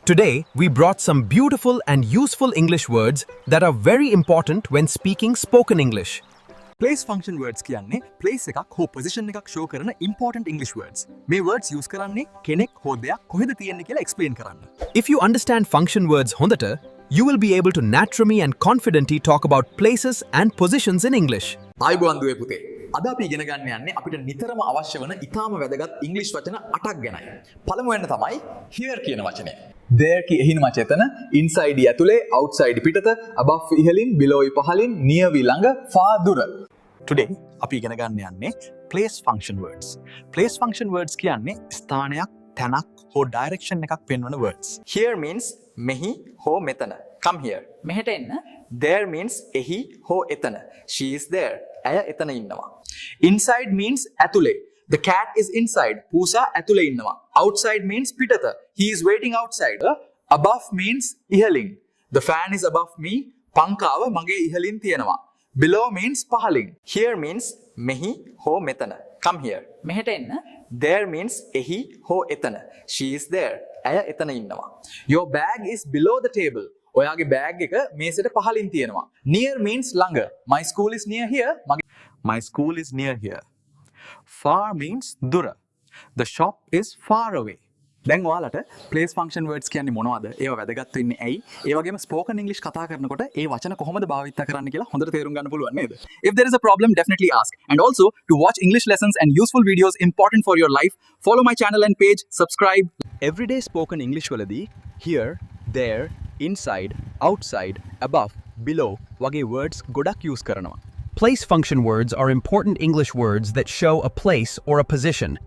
Today, we brought some beautiful and useful English words that are very important when speaking spoken English. Place function words කියන්නේ place එකක් හෝ position එකක් show කරන important English words. මේ words use කරන්නේ කෙනෙක් හෝ දෙයක් කොහෙද තියෙන්නේ කියලා explain කරන්න. If you understand function words හොඳට, you will be able to naturally and confidently talk about places and positions in English. ආයුබෝවන් දුවේ පුතේ. අද අපි ඉගෙන ගන්න යන්නේ අපිට නිතරම අවශ්‍ය වන ඉතාම වැදගත් English වචන 8ක් ගැනයි. පළමුවෙන් තමයි here කියන වචනය. there කියන වචන inside ඇතුලේ outside පිටත above ඉහළින් below පහළින් near ළඟ far දුර. Today අපි ඉගෙන ගන්න යන්නේ place function words. Place function words කියන්නේ ස්ථානයක්, තැනක් හෝ direction එකක් පෙන්වන words. Here means මෙහි හෝ මෙතන. Come here. මෙහෙට එන්න. There means එහි හෝ එතන. She is there. ඇය එතන ඉන්නවා. Inside means ඇතුලේ. The cat is inside. පූසා ඇතුලේ ඉන්නවා. Outside means පිටත. He is waiting outside. Above means ඉහළින්. The fan is above me. පංකාව මගේ ඉහළින් තියෙනවා. Below means පහළින්. Here means මෙහි හෝ මෙතන. Come here. මෙහෙට එන්න. There means එහි හෝ එතන. She is there. ඇය එතන ඉන්නවා. Your bag is below the table. ඔයාගේ bag එක මේසෙට පහළින් තියෙනවා. Near means ළඟ. My school is near here. My school is near here. Far means දුර. The shop is far away. දැන් ඔයාලට place function words කියන්නේ මොනවද? ඒවා වැදගත් වෙන්නේ ඇයි? ඒ වගේම spoken English කතා කරනකොට ඒ වචන කොහොමද භාවිත කරන්න කියලා හොඳට තේරුම් ගන්න පුළුවන් නේද? If there is a problem, definitely ask. And also, to watch English lessons and useful videos important for your life, follow my channel and page, subscribe. Everyday spoken English වලදී here, there, inside, outside, above, below වගේ words ගොඩක් use කරනවා. Place function words are important English words that show a place or a position.